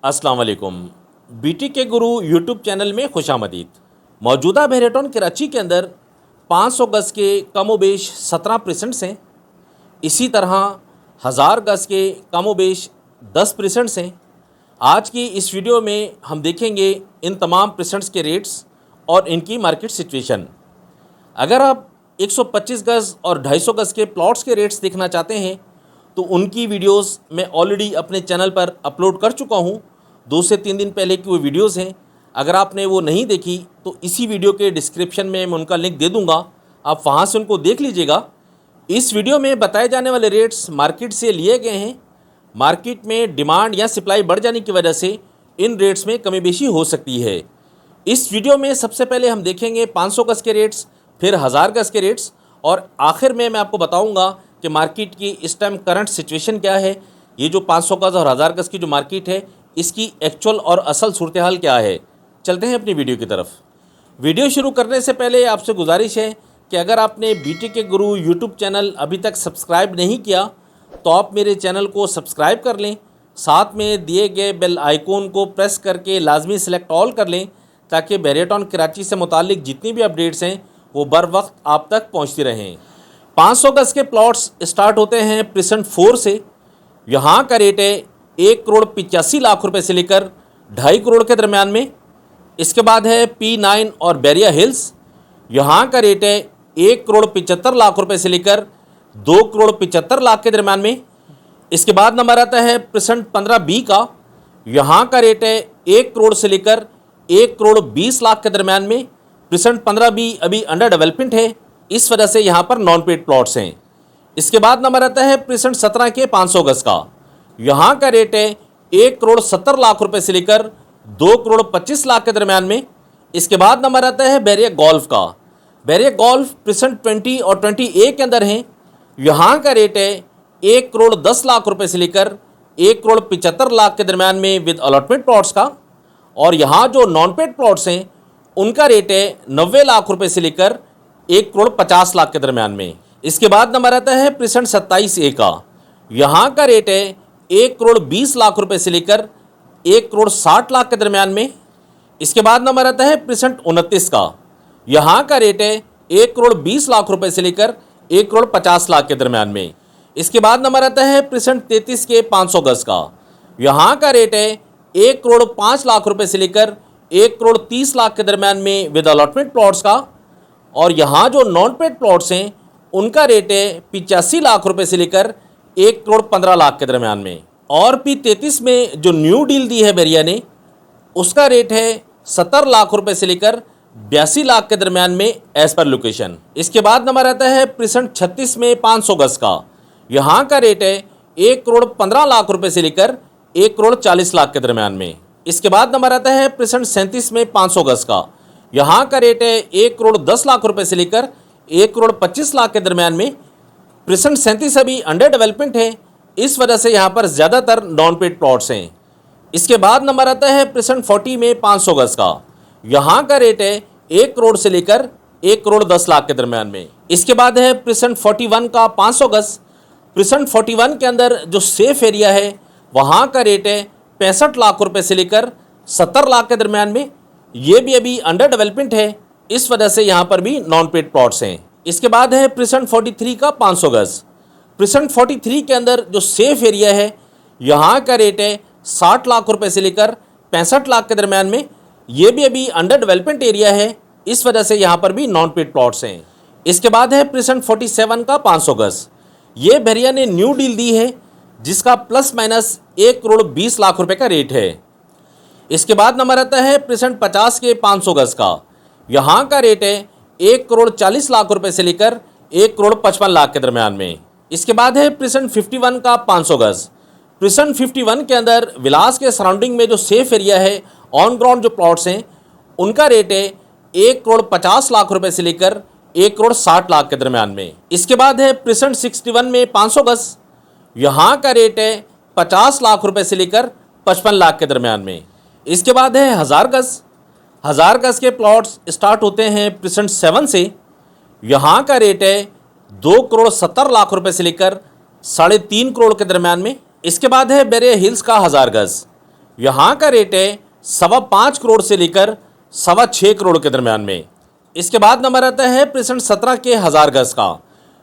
अस्सलाम वालेकुम। बीटी के गुरु यूट्यूब चैनल में खुशामदीद। मौजूदा बेरेटॉन कराची के अंदर 500 गज़ के कमोबेश 17% हैं। इसी तरह 1000 गज़ के कमोबेश 10% हैं। आज की इस वीडियो में हम देखेंगे इन तमाम परसेंट्स के रेट्स और इनकी मार्केट सिचुएशन। अगर आप 125 गज़ और 250 गज़ के प्लॉट्स के रेट्स देखना चाहते हैं तो उनकी वीडियोस मैं ऑलरेडी अपने चैनल पर अपलोड कर चुका हूं। 2 से 3 दिन पहले की वो वीडियोस हैं। अगर आपने वो नहीं देखी तो इसी वीडियो के डिस्क्रिप्शन में मैं उनका लिंक दे दूंगा, आप वहां से उनको देख लीजिएगा। इस वीडियो में बताए जाने वाले रेट्स मार्केट से लिए गए हैं। मार्केट में डिमांड या सप्लाई बढ़ जाने की वजह से इन रेट्स में कमी बेशी हो सकती है। इस वीडियो में सबसे पहले हम देखेंगे 500 गज़ के रेट्स, फिर 1000 गज़ के रेट्स और आखिर में मैं आपको बताऊंगा कि मार्केट की इस टाइम करंट सिचुएशन क्या है। ये जो 500 गज़ और 1000 गज़ की जो मार्केट है इसकी एक्चुअल और असल सूरत हाल क्या है। चलते हैं अपनी वीडियो की तरफ। वीडियो शुरू करने से पहले आपसे गुजारिश है कि अगर आपने बीटी के गुरु यूट्यूब चैनल अभी तक सब्सक्राइब नहीं किया तो आप मेरे चैनल को सब्सक्राइब कर लें, साथ में दिए गए बेल आइकॉन को प्रेस करके लाजमी सेलेक्ट ऑल कर लें ताकि बेरेटॉन कराची से मुतालिक जितनी भी अपडेट्स हैं वो बर वक्त आप तक पहुँचती रहें। 500 गज़ के प्लॉट्स स्टार्ट होते हैं प्रेसेंट 4 से। यहाँ का रेट है 1,85,00,000 रुपये से लेकर 2.5 करोड़ के दरमियान में। इसके बाद है P9 और बैरिया हिल्स। यहाँ का रेट है 1,75,00,000 रुपये से लेकर 2,75,00,000 के दरमियान में। इसके बाद नंबर आता है प्रेसेंट 15B का। यहाँ का रेट है 1 करोड़ से लेकर 1,20,00,000 के दरमियान में। प्रेसेंट 15B अभी अंडर डेवलपमेंट है, इस वजह से यहाँ पर नॉन पेड प्लॉट्स हैं। इसके बाद नंबर आता है प्रेसेंट 17 के 500 गज़ का। यहाँ का रेट है 1,70,00,000 रुपये से लेकर 2,25,00,000 के दरमियान में। इसके बाद नंबर आता है बैरिया गोल्फ का। बैरिया गोल्फ प्रेसेंट 20 और 20A के अंदर हैं। यहाँ का रेट है 1,10,00,000 रुपये से लेकर 1,75,00,000 के दरमियान में विद अलॉटमेंट प्लॉट्स का। और यहाँ जो नॉन पेड प्लॉट्स हैं उनका रेट है 90,00,000 रुपये से लेकर 1,50,00,000 के दरमियान में। इसके बाद नंबर आता है प्रेसेंट 27A का। यहाँ का रेट है 1,20,00,000 रुपये से लेकर 1,60,00,000 के दरमियान में। इसके बाद नंबर आता है प्रेसेंट 29 का। यहाँ का रेट है 1,20,00,000 रुपये से लेकर 1,50,00,000 के दरमियान में। इसके बाद नंबर आता है प्रेसेंट 33 के 500 गज़ का। यहाँ का रेट है 1,05,00,000 रुपये से लेकर 1,30,00,000 के दरमियान में विद अलॉटमेंट प्लॉट्स का। और यहाँ जो नॉन पेड प्लॉट्स हैं उनका रेट है 85,00,000 रुपये से लेकर 1,15,00,000 के दरमियान में। और P33 में जो न्यू डील दी है बैरिया ने उसका रेट है 70,00,000 रुपये से लेकर 82,00,000 के दरमियान में एज़ पर लोकेशन। इसके बाद नंबर आता है प्रेसेंट 36 में 500 गज़ का। यहाँ का रेट है 1,15,00,000 रुपये से लेकर 1,40,00,000 के दरमियान में। इसके बाद नंबर आता है प्रेसेंट 37 में 500 गज़ का। यहाँ का रेट है 1,10,00,000 रुपये से लेकर 1,25,00,000 के दरमियान में। प्रेसेंट 37 अभी अंडर डेवलपमेंट है, इस वजह से यहाँ पर ज़्यादातर नॉन पेड प्लॉट्स हैं। इसके बाद नंबर आता है प्रेसेंट 40 में 500 गज़ का। यहाँ का रेट है 1 करोड़ से लेकर 1,10,00,000 के दरमियान में। इसके बाद है प्रेसेंट 41 का 500 गज़। प्रेसेंट 41 के अंदर जो सेफ एरिया है वहाँ का रेट है 65,00,000 रुपये से लेकर 70,00,000 के दरमियान में। ये भी अभी अंडर डेवलपमेंट है, इस वजह से यहाँ पर भी नॉन पेड प्लॉट्स हैं। इसके बाद है प्रेसेंट 43 का 500 गज़। प्रेसेंट 43 के अंदर जो सेफ एरिया है यहाँ का रेट है 60,00,000 रुपये से लेकर 65,00,000 के दरमियान में। ये भी अभी अंडर डेवलपमेंट एरिया है, इस वजह से यहाँ पर भी नॉन पेड प्लॉट्स हैं। इसके बाद है प्रेसेंट 47 का 500 गज़। ये बैरिया ने न्यू डील दी है जिसका प्लस माइनस 1,20,00,000 रुपये का रेट है। इसके बाद नंबर आता है प्रेसेंट 50 के 500 गज़ का। यहाँ का रेट है 1,40,00,000 रुपये से लेकर 1,55,00,000 के दरमियान में। इसके बाद है प्रेसेंट 51 का 500 गज़। प्रेसेंट 51 के अंदर विलास के सराउंडिंग में जो सेफ एरिया है, ऑन ग्राउंड जो प्लॉट्स हैं उनका रेट है 1,50,00,000 रुपये से लेकर 1,60,00,000 के दरमियान में। इसके बाद है प्रेसेंट 61 में 500 गज़। यहाँ का रेट है 50,00,000 रुपये से लेकर 55,00,000 के दरमियान में। इसके बाद है 1000 गज़। 1000 गज़ के प्लॉट्स स्टार्ट होते हैं प्रेसेंट 7 से। यहाँ का रेट है 2,70,00,000 रुपये से लेकर 3.5 करोड़ के दरमियान में। इसके बाद है बैरिया हिल्स का 1000 गज़। यहाँ का रेट है 5.25 करोड़ से लेकर 6.25 करोड़ के दरमियान में। इसके बाद नंबर आता है प्रेसेंट 17 के 1000 गज का।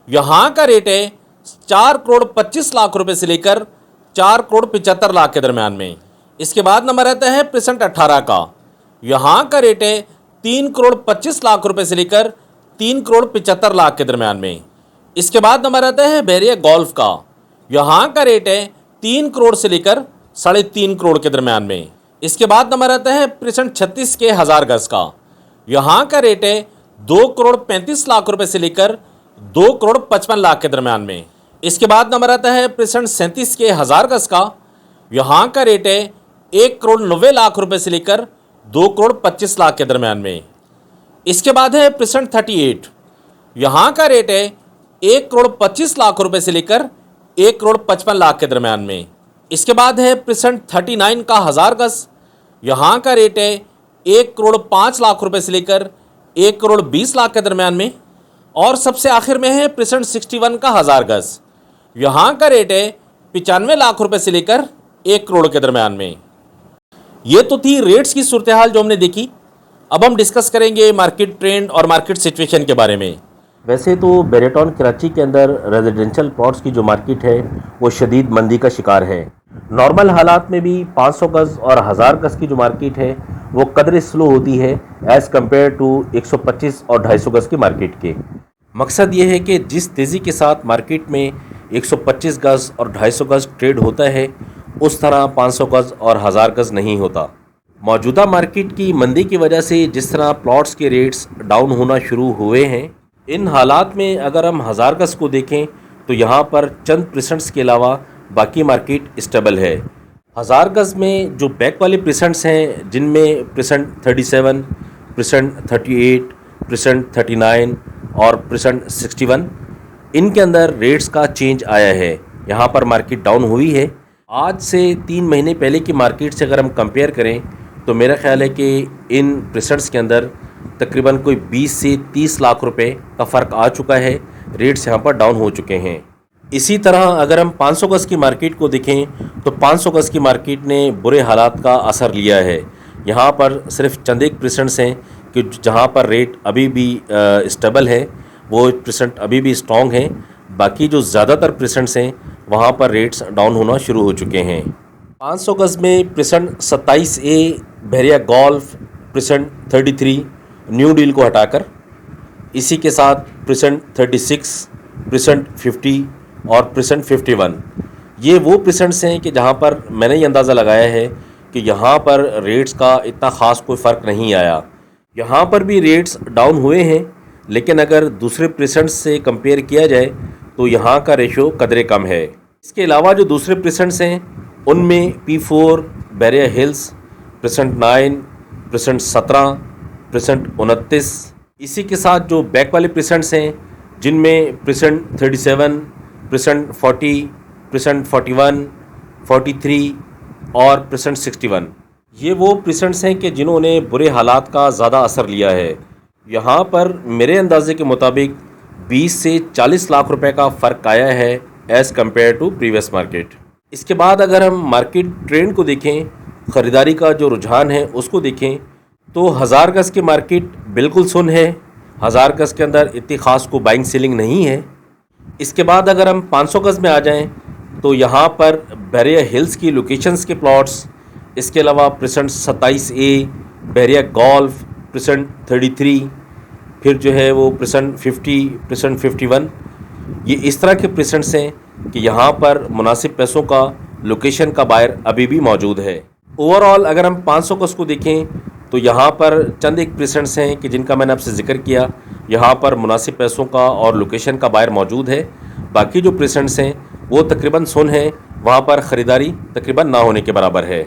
यहाँ का रेट है 4 करोड़ 25 लाख रुपए से लेकर 4 करोड़ 75 लाख के दरमियान में। इसके बाद नंबर आता है प्रेसेंट 18 का। यहाँ का रेट है 3 करोड़ 25 लाख रुपए से लेकर 3 करोड़ 75 लाख के दरमियान में। इसके बाद नंबर आता है बैरिया गोल्फ का। यहाँ का रेट है 3 करोड़ से लेकर 3.5 करोड़ के दरमियान में। इसके बाद नंबर आता है प्रेसेंट 36 के 1000 गज का। यहाँ का रेट है 2 करोड़ 35 लाख रुपए से लेकर 2 करोड़ 55 लाख के दरमियान में। इसके बाद नंबर आता है प्रेसेंट 37 के 1000 गज का। यहाँ का रेट है 1 करोड़ 90 लाख रुपए से लेकर 2 करोड़ 25 लाख के दरमियान में। इसके बाद है प्रेसेंट 38। यहाँ का रेट है 1 करोड़ 25 लाख रुपए से लेकर 1 करोड़ 55 लाख के दरमियान में। इसके बाद है प्रेसेंट 39 का 1000 गज। यहाँ का रेट है 1 करोड़ 5 लाख रुपए से लेकर 1 करोड़ 20 लाख के दरमियान में। और सबसे आखिर में है प्रेसेंट 61 का 1000 गज। यहाँ का रेट है 95 लाख रुपए से लेकर 1 करोड़ के दरमियान में। ये तो थी रेट्स की सूरत हाल जो हमने देखी। अब हम डिस्कस करेंगे मार्केट ट्रेंड और मार्केट सिचुएशन के बारे में। वैसे तो बेरेटॉन कराची के अंदर रेजिडेंशियल प्लॉट्स की जो मार्केट है वो शदीद मंदी का शिकार है। नॉर्मल हालात में भी 500 गज़ और 1000 गज़ की जो मार्केट है वो कदर स्लो होती है एज़ कम्पेयर टू 125 और 250 गज़ की मार्केट के। मकसद ये है कि जिस तेज़ी के साथ मार्केट में 125 गज़ और 250 गज़ ट्रेड होता है उस तरह 500 गज़ और 1000 गज़ नहीं होता। मौजूदा मार्केट की मंदी की वजह से जिस तरह प्लॉट्स के रेट्स डाउन होना शुरू हुए हैं, इन हालात में अगर हम 1000 गज़ को देखें तो यहाँ पर चंद परसेंट्स के अलावा बाकी मार्केट स्टेबल है। 1000 गज़ में जो बैक वाले परसेंट्स हैं जिनमें परसेंट 37, परसेंट 38, परसेंट 39 और परसेंट 61, इनके अंदर रेट्स का चेंज आया है। यहाँ पर मार्केट डाउन हुई है। आज से 3 महीने पहले की मार्केट से अगर हम कंपेयर करें तो मेरा ख्याल है कि इन परसेंट्स के अंदर तकरीबन कोई 20 से 30 लाख रुपए का फ़र्क आ चुका है। रेट्स यहाँ पर डाउन हो चुके हैं। इसी तरह अगर हम 500 गज़ की मार्केट को देखें तो 500 गज़ की मार्केट ने बुरे हालात का असर लिया है। यहाँ पर सिर्फ चंद एक परसेंट्स हैं कि जहाँ पर रेट अभी भी स्टेबल है, वो परसेंट अभी भी स्ट्रॉन्ग हैं। बाकी जो ज़्यादातर परसेंट्स हैं वहाँ पर रेट्स डाउन होना शुरू हो चुके हैं। 500 गज़ में परसेंट 27A बैरिया गोल्फ, परसेंट 33 न्यू डील को हटाकर, इसी के साथ परसेंट 36, परसेंट 50 और परसेंट 51, ये वो परसेंट्स हैं कि जहाँ पर मैंने ये अंदाज़ा लगाया है कि यहाँ पर रेट्स का इतना ख़ास कोई फ़र्क नहीं आया। यहाँ पर भी रेट्स डाउन हुए हैं, लेकिन अगर दूसरे परसेंट्स से कंपेयर किया जाए तो यहाँ का रेशो कदरे कम है। इसके अलावा जो दूसरे परसेंट्स हैं उनमें P4 बैरिया हिल्स परसेंट 9, परसेंट 17, परसेंट 29, इसी के साथ जो बैक वाले परसेंट्स हैं जिनमें परसेंट 37, परसेंट 40, परसेंट 41, 43 और परसेंट 61, ये वो परसेंट्स हैं कि जिन्होंने बुरे हालात का ज़्यादा असर लिया है। यहाँ पर मेरे अंदाजे के मुताबिक 20 से 40 लाख रुपए का फ़र्क आया है as compared to previous market. इसके बाद अगर हम मार्केट ट्रेंड को देखें, ख़रीदारी का जो रुझान है उसको देखें तो 1000 गज़ की मार्केट बिल्कुल सुन है। 1000 गज़ के अंदर इतनी ख़ास को बाइंग सेलिंग नहीं है। इसके बाद अगर हम 500 गज़ में आ जाएं तो यहाँ पर बैरिया हिल्स की लोकेशंस के प्लॉट्स, इसके अलावा परसेंट 27A बैरिया गोल्फ, परसेंट 33, फिर जो है वो परसेंट 50, परसेंट 51, ये इस तरह के परसेंट्स हैं कि यहाँ पर मुनासिब पैसों का लोकेशन का बायर अभी भी मौजूद है। ओवरऑल अगर हम 500 गज़ को देखें तो यहाँ पर चंद एक परसेंट्स हैं कि जिनका मैंने आपसे जिक्र किया, यहाँ पर मुनासिब पैसों का और लोकेशन का बायर मौजूद है। बाकी जो परसेंट्स हैं वो तकरीबन सुन है, वहाँ पर ख़रीदारी तकरीबन ना होने के बराबर है।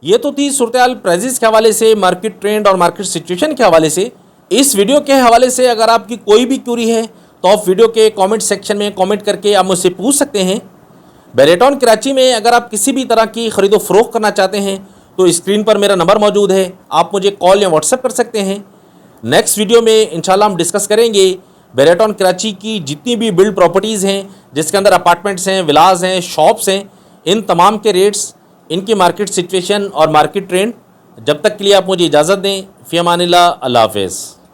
ये तो थी सूरत हाल प्राइजेस के हवाले से, मार्केट ट्रेंड और मार्केट सिचुएशन के हवाले से। इस वीडियो के हवाले से अगर आपकी कोई भी क्यूरी है तो आप वीडियो के कमेंट सेक्शन में कमेंट करके आप मुझसे पूछ सकते हैं। बेरेटॉन कराची में अगर आप किसी भी तरह की ख़रीदो फ़रोख्त करना चाहते हैं तो स्क्रीन पर मेरा नंबर मौजूद है, आप मुझे कॉल या व्हाट्सएप कर सकते हैं। नेक्स्ट वीडियो में इंशाल्लाह हम डिस्कस करेंगे बेरेटॉन कराची की जितनी भी बिल्ड प्रॉपर्टीज़ हैं जिसके अंदर अपार्टमेंट्स हैं, विलाज हैं, शॉप्स हैं, इन तमाम के रेट्स इनकी मार्केट सिचुएशन और मार्केट ट्रेंड। जब तक के लिए आप मुझे इजाज़त दें। फ़ी अमानिल्लाह, अल्लाह हाफ़िज़।